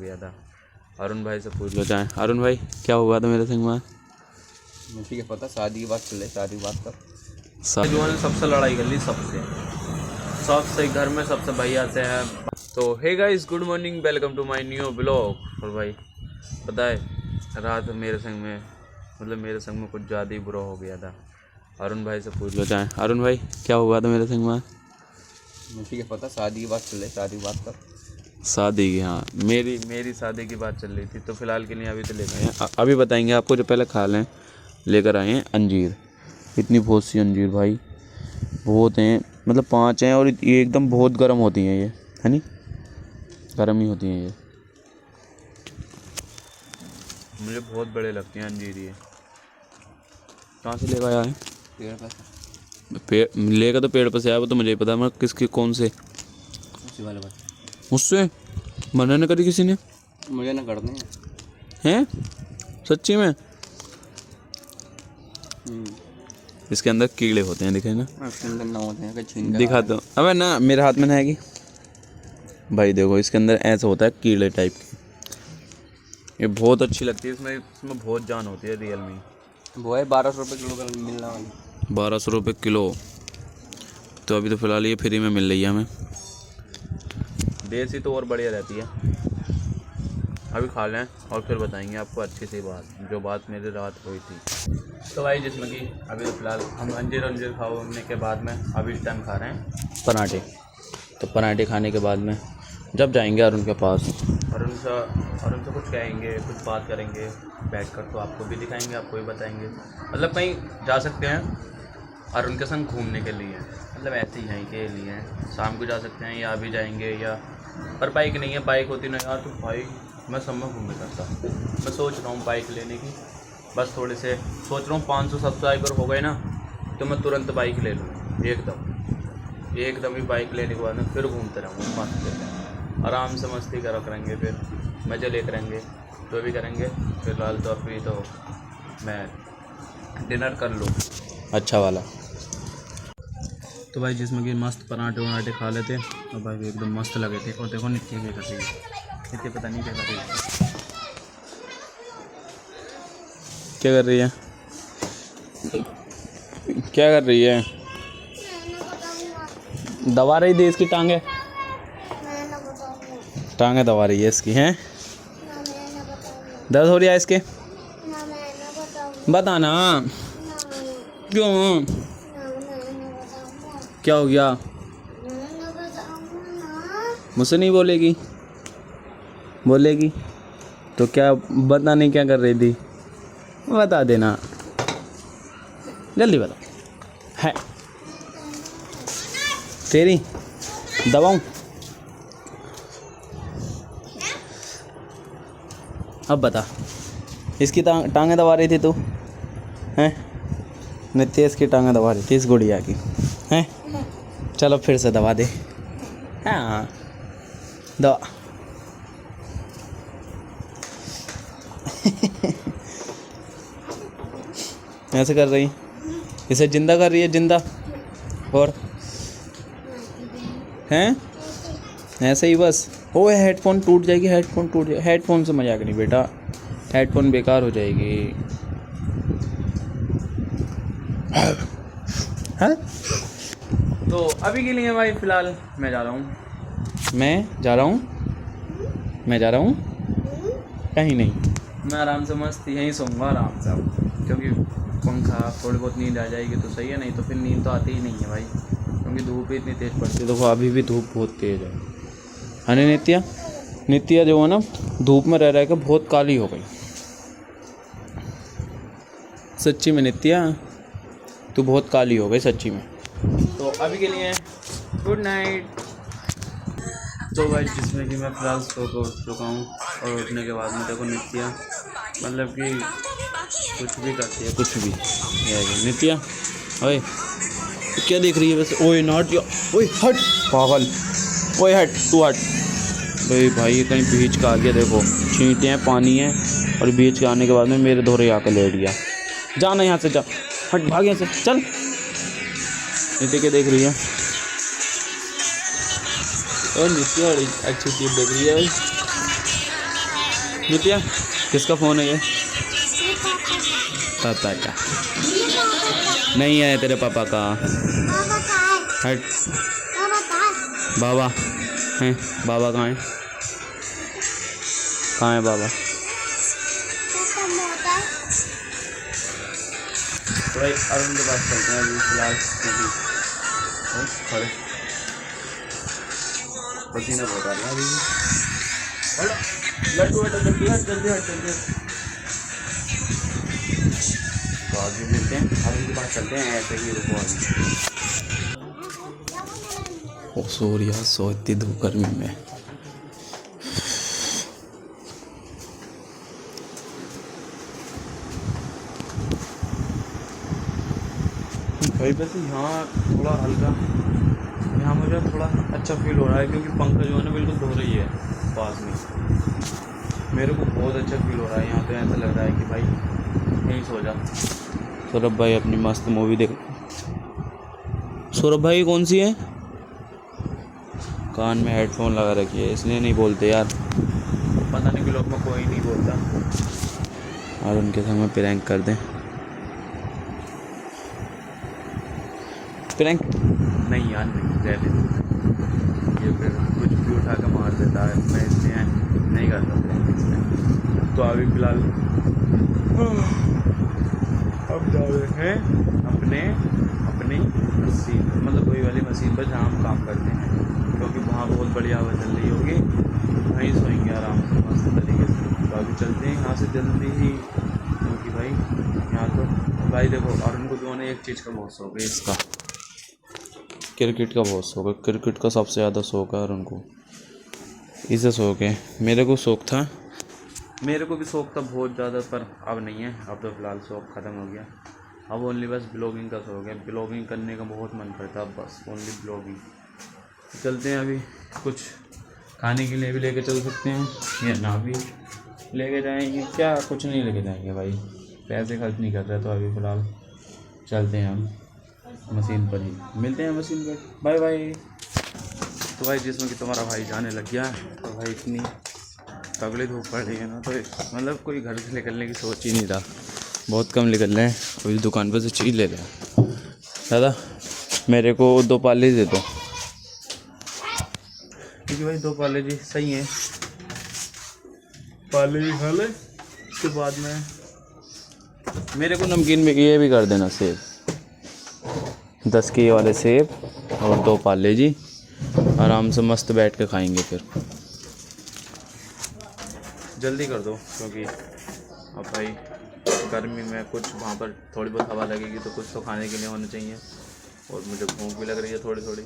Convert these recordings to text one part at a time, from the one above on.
गया था। अरुण भाई से पूछ लो चाहे। अरुण भाई क्या हुआ था मेरे संग में? मुझे क्या पता, शादी की बात चले, शादी की बात कर। ने सबसे लड़ाई कर ली, सबसे घर में सबसे भैया से है। तो hey guys, good morning, welcome to my new blog. और भाई पता है रात मेरे संग में कुछ ज़्यादा ही बुरा हो गया था। अरुण भाई से पूछ लो चाहे। अरुण भाई क्या हुआ था मेरे संग में? मुझे क्या पता, शादी की बात चले, शादी की बात कर। शादी की? हाँ, मेरी शादी की बात चल रही थी। तो फिलहाल के लिए अभी तो लेकर आए हैं, अभी बताएंगे आपको। जो पहले खा लें, लेकर आए हैं अंजीर। इतनी बहुत सी अंजीर भाई, बहुत हैं, मतलब 5 हैं। और ये एकदम बहुत गर्म होती हैं, ये है नहीं, गर्म ही होती हैं ये। मुझे बहुत बड़े लगते हैं अंजीर ये। कहाँ से लेकर आया है? पेड़ पर से। पेड़ लेकर तो पेड़ पर से आया, वो तो मुझे ही पता। मैं किसके कौन से उसी वाले बात। मुझसे मना नहीं करी किसी ने? मुझे ना करने हैं सच्ची में? इसके अंदर कीड़े होते हैं, दिखे ना? इसके अंदर ना होते हैं, छीन दिखा दो। अबे ना, मेरे हाथ में ना है कि भाई देखो, इसके अंदर ऐसा होता है कीड़े टाइप के। ये बहुत अच्छी लगती है, इसमें बहुत जान होती है रियल में। वो है 1200 रुपये किलो का मिलना वाली। 1200 रुपये किलो? तो अभी तो फ़िलहाल ये फ्री में मिल रही है हमें। देसी तो और बढ़िया रहती है। अभी खा लें और फिर बताएंगे आपको अच्छी सी बात, जो बात मेरी रात हुई थी। तो भाई जिसमें कि अभी तो फ़िलहाल हम अंजीर खाने के बाद में अभी इस टाइम खा रहे हैं पराठे। तो पराठे खाने के बाद में जब जाएंगे अरुण के पास, अरुण से कुछ कहेंगे, कुछ बात करेंगे बैठकर। तो आपको भी दिखाएंगे, आपको भी बताएंगे। मतलब कहीं जा सकते हैं अरुण के संग घूमने के लिए, मतलब ऐसे ही यहीं के लिए शाम को जा सकते हैं, या अभी जाएंगे या। पर बाइक नहीं है, बाइक होती ना यार तो भाई मैं सब में घूमने करता। मैं सोच रहा हूँ बाइक लेने की, बस थोड़े से सोच रहा हूँ। 500 सब्सक्राइबर हो गए ना तो मैं तुरंत बाइक ले लूँ, एकदम ही बाइक लेने के बाद में फिर घूमते रहूँगा मस्त, आराम से मस्ती करेंगे, फिर मज़े ले करेंगे, जो भी करेंगे। फिलहाल तो अभी तो मैं डिनर कर लूँ अच्छा वाला। तो भाई जिसमें कि मस्त पराठे खा लेते और भाई एकदम मस्त लगे थे। और देखो नित्य क्या कर रही है, नित्य पता नहीं क्या कर रही है। क्या कर रही है? क्या कर रही है? दबा रही थी इसकी टांगे दबा रही है इसकी, हैं? दर्द हो रही है इसके? बताना क्यों, क्या हो गया? मुझसे नहीं बोलेगी तो क्या बता, नहीं क्या कर रही थी? बता देना, जल्दी बता। है तेरी दबाऊं? अब बता, इसकी टांगें दबा रही थी तू, हैं? नित्य इसकी टांगें दबा रही थी, इस गुड़िया की, हैं? चलो फिर से दबा दे। हाँ दबा। ऐसे कर रही, इसे जिंदा कर रही है, जिंदा। और हैं ऐसे ही बस। ओ हेडफोन टूट जाएगी, हेडफोन से मजाक नहीं बेटा, हेडफोन बेकार हो जाएगी। हाँ तो अभी के लिए भाई फ़िलहाल मैं जा रहा हूँ कहीं नहीं। मैं आराम से मस्त यहीं सोऊंगा आराम से, क्योंकि पंखा थोड़ी बहुत नींद आ जाएगी तो सही है, नहीं तो फिर नींद तो आती ही नहीं है भाई, क्योंकि धूप इतनी तेज़ पड़ती है। देखो अभी भी धूप बहुत तेज़ है ना नित्या जो है ना, धूप में रह के बहुत काली हो गई। सच्ची में नित्या तू बहुत काली हो गई सच्ची में। तो अभी के लिए गुड नाइट। तो भाई जिसमें कि मैं फ़िलहाल सो को उठ चुका हूँ, और उठने के बाद में देखो नित्या मतलब कि कुछ भी करती है, कुछ भी। नित्या ओए क्या देख रही है वैसे? ओए नॉट यो, ओए हट पागल, ओए हट, तू हट। भाई कहीं बीच का आ गया, देखो छींटे हैं, पानी है, और बीच के आने के बाद में मेरे धोरे आकर लेट गया। जाना यहाँ से, जा हट, भाग यहाँ से, चल। नित्या क्या देख रही है? और नित्या अच्छी चीज़ देख रही है भाई। नित्या किसका फ़ोन है ये? पापा का। नहीं है तेरे पापा का। हट। बाबा हैं? बाबा कहाँ है? कहाँ है बाबा? तो भाई अरुण के पास चलते हैं अभी फिलहाल, खड़े पसीना बहुत आ रहा है अभी। लड्डू हट, जल्दी हट, जल्दी हट, जल्दी हट। तो आगे मिलते हैं, अरुण के पास चलते हैं, ऐसे ही रुको अभी। सो रहा, सो इतनी धूप गर्मी में। भाई वैसे यहाँ थोड़ा हल्का, यहाँ मुझे थोड़ा अच्छा फील हो रहा है क्योंकि पंखा जो है ना बिल्कुल धो रही है पास में। मेरे को बहुत अच्छा फील हो रहा है यहाँ पे, ऐसा लग रहा है कि भाई यहीं सो जा। सौरभ भाई अपनी मस्त मूवी देख। सौरभ भाई कौन सी है? कान में हेडफोन लगा रखी है इसलिए नहीं बोलते यार, पता नहीं कि लोग में कोई नहीं बोलता। और उनके संग में प्रैंक कर दें। प्रैंक नहीं यार, नहीं ये फिर कुछ भी उठा कर मार देता है, मैं इसलिए नहीं करता प्रैंक इसलिए। तो अभी फिलहाल अब जा रहे हैं अपनी मशीन, मतलब वही वाली मशीन पर जहाँ हम काम करते हैं, क्योंकि वहाँ बहुत बढ़िया हवा चल रही होगी, वहीं सोएंगे आराम से मस्त तरीके से। तो अभी चलते हैं यहाँ से जल्दी ही, क्योंकि भाई यहाँ तो भाई देखो, और उनको दोनों एक चीज़ का बहुत शौक है, इसका क्रिकेट का बहुत शौक है, क्रिकेट का सबसे ज़्यादा शौक है और उनको इसे शौक है। मेरे को शौक था, मेरे को भी शौक था बहुत ज़्यादा, पर अब नहीं है, अब तो फ़िलहाल शौक ख़त्म हो गया। अब ओनली बस ब्लॉगिंग का शौक है, ब्लॉगिंग करने का बहुत मन करता है, बस ओनली ब्लॉगिंग। चलते हैं अभी, कुछ खाने के लिए भी लेके चल सकते हैं या ना भी लेके जाएंगे, क्या कुछ नहीं लेके जाएंगे भाई, पैसे खर्च नहीं कर रहे। तो अभी फ़िलहाल चलते हैं हम मशीन पर ही, मिलते हैं मशीन पर, बाय बाय। तो भाई जिसमें कि तुम्हारा भाई जाने लग गया है, तो भाई इतनी तगड़ी धूप पड़ रही है ना, तो मतलब कोई घर से निकलने की सोच ही नहीं रहा, बहुत कम निकल रहे हैं। कोई दुकान पर से चीज़ ले रहे हैं। दादा मेरे को 2 पाले दे दो, क्योंकि भाई 2 पाले जी सही हैं, पाले जी खा ले। उसके बाद में मेरे को नमकीन में ये भी कर देना, सेब 10 के वाले सेब और 2 पाले जी, आराम से मस्त बैठ के खाएंगे। फिर जल्दी कर दो, क्योंकि अब भाई गर्मी में कुछ वहाँ पर थोड़ी बहुत हवा लगेगी तो कुछ तो खाने के लिए होना चाहिए, और मुझे भूख भी लग रही है थोड़ी थोड़ी,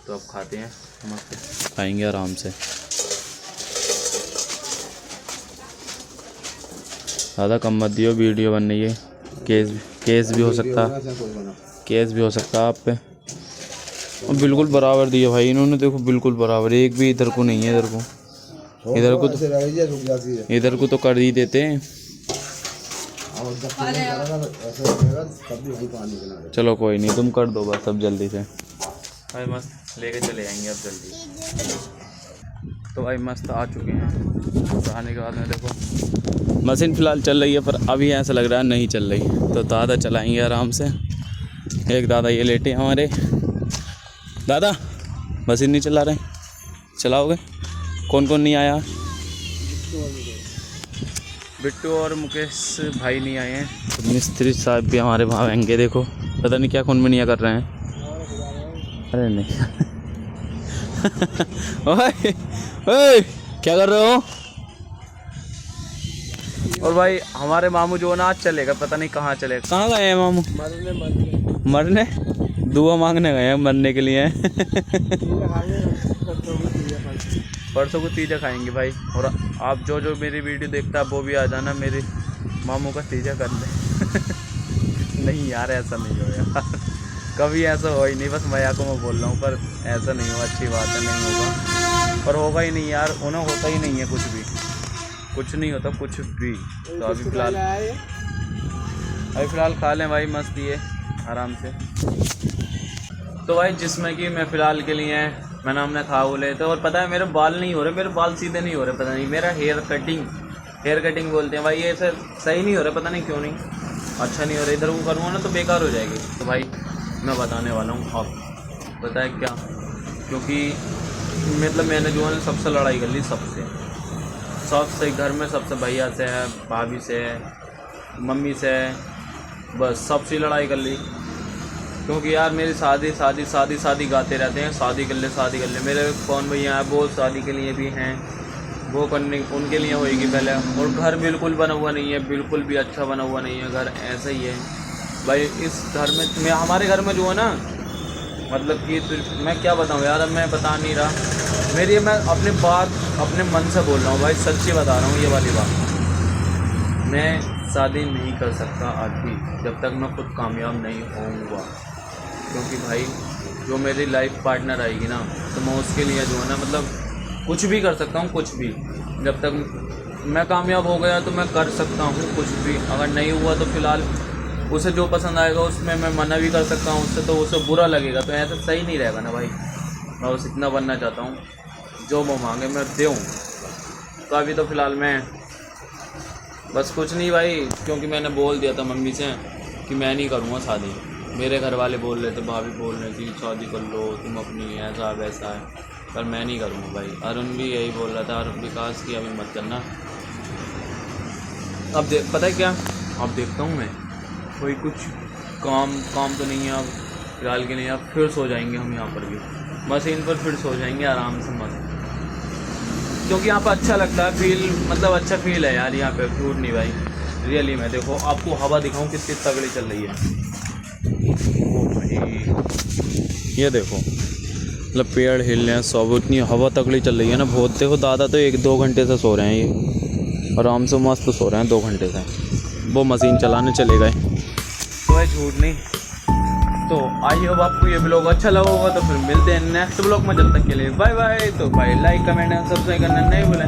तो अब खाते हैं, मस्त खाएंगे आराम से। ज़्यादा कम मत दियो, वीडियो बन रही है, केस भी हो सकता, केस भी हो सकता आप पे। और बिल्कुल बराबर दिया भाई इन्होंने, देखो बिल्कुल बराबर, एक भी इधर को नहीं है, इधर को इधर को तो कर ही देते हैं। चलो कोई नहीं, तुम कर दो बस अब जल्दी से भाई, मस्त लेके चले जाएंगे अब जल्दी। तो भाई मस्त आ चुके हैं, आने के बाद में देखो मशीन फ़िलहाल चल रही है, पर अभी ऐसा लग रहा है नहीं चल रही, तो दादा चलाएंगे आराम से। एक दादा ये लेटे हमारे, दादा मशीन नहीं चला रहे, चलाओगे? कौन कौन नहीं आया? बिट्टू और मुकेश भाई नहीं आए हैं, तो मिस्त्री साहब भी हमारे भाव आएंगे, देखो पता नहीं क्या खून में नहीं कर रहे हैं। अरे नहीं ओए ओए क्या कर रहे हो? और भाई हमारे मामू जो ना आज चलेगा, पता नहीं कहाँ चलेगा। कहाँ गए हैं मामू? मरने दुआ मांगने गए हैं, मरने के लिए परसों को तीजा खाएंगे भाई। और आप जो जो मेरी वीडियो देखता है वो भी आ जाना, मेरे मामू का तीजा कर ले। नहीं यार ऐसा नहीं हो यार, कभी ऐसा हो ही नहीं, बस मजाक को मैं बोल रहा हूँ, पर ऐसा नहीं हो, अच्छी बात है, नहीं होगा, पर होगा ही नहीं यार, उन्हें होता ही नहीं है कुछ भी, कुछ नहीं होता कुछ भी। तो अभी फ़िलहाल खा लें भाई, मस्ती है आराम से। तो भाई जिसमें कि मैं फ़िलहाल के लिए मैंने हमने खा वो लेते, और पता है मेरे बाल नहीं हो रहे, मेरे बाल सीधे नहीं हो रहे, पता नहीं मेरा हेयर कटिंग हेयर कटिंग बोलते हैं भाई, ये सर सही नहीं हो रहा, पता नहीं क्यों नहीं, अच्छा नहीं हो रहा। इधर वो करूँगा ना तो बेकार हो जाएगी। तो भाई मैं बताने वाला हूँ अब, बताए क्या, क्योंकि मतलब मैंने जो है ना सबसे लड़ाई कर ली, सबसे घर में सबसे, भैया से है, भाभी से है, मम्मी से है, बस सबसे लड़ाई कर ली। क्योंकि यार मेरी शादी गाते रहते हैं, शादी कर ले। मेरे कौन भैया हैं वो शादी के लिए भी हैं, वो करने उनके लिए होएगी पहले। और घर बिल्कुल बना हुआ नहीं है, बिल्कुल भी अच्छा बना हुआ नहीं है, घर ऐसा ही है भाई। इस घर में हमारे घर में जो है ना, मतलब कि मैं क्या बताऊँ यार, अब मैं बता नहीं रहा। मैं अपनी बात अपने मन से बोल रहा हूँ भाई, सच्ची बता रहा हूँ ये वाली बात। मैं शादी नहीं कर सकता अभी, जब तक मैं खुद कामयाब नहीं होऊंगा। क्योंकि भाई जो मेरी लाइफ पार्टनर आएगी ना, तो मैं उसके लिए जो है ना, मतलब कुछ भी कर सकता हूँ, कुछ भी। जब तक मैं कामयाब हो गया तो मैं कर सकता हूँ कुछ भी, अगर नहीं हुआ तो फ़िलहाल उसे जो पसंद आएगा उसमें मैं मना भी कर सकता हूँ उससे, तो उसे बुरा लगेगा, तो ऐसा सही नहीं रहेगा ना भाई। मैं बस इतना बनना चाहता हूँ, जो वो मांगे मैं दूँ। तो अभी तो फ़िलहाल मैं बस कुछ नहीं भाई, क्योंकि मैंने बोल दिया था मम्मी से कि मैं नहीं करूँगा शादी। मेरे घर वाले बोल रहे थे, भाभी बोल रही थी शादी कर लो तुम अपनी, ऐसा वैसा है, पर मैं नहीं करूँगा भाई। अरुण भी यही बोल रहा था, और विकास की अभी मत करना। अब पता है क्या, अब देखता हूँ मैं कोई कुछ काम तो नहीं है अब फिलहाल के लिए। अब फिर सो जाएंगे हम यहाँ पर भी, मशीन पर फिर सो जाएंगे आराम से मस्त, क्योंकि यहाँ पर अच्छा लगता है, फील मतलब अच्छा फील है यार यहाँ पे, झूठ नहीं भाई, रियली। मैं देखो आपको हवा दिखाऊँ कितनी तगड़ी चल रही है। ओ भाई ये देखो, मतलब पेड़ हिल रहे हैं सब, इतनी हवा तगड़ी चल रही है ना बहुत। देखो दादा तो 1-2 घंटे से सो रहे हैं, ये आराम से मस्त सो रहे हैं 2 घंटे से, वो मशीन चलाने चले गए। तो भाई झूठ नहीं। तो आई होप आपको ये ब्लॉग अच्छा लगा होगा, तो फिर मिलते हैं नेक्स्ट ब्लॉग में, जब तक के लिए बाय बाय। तो भाई लाइक कमेंट एंड सब्सक्राइब करना नहीं भूलें।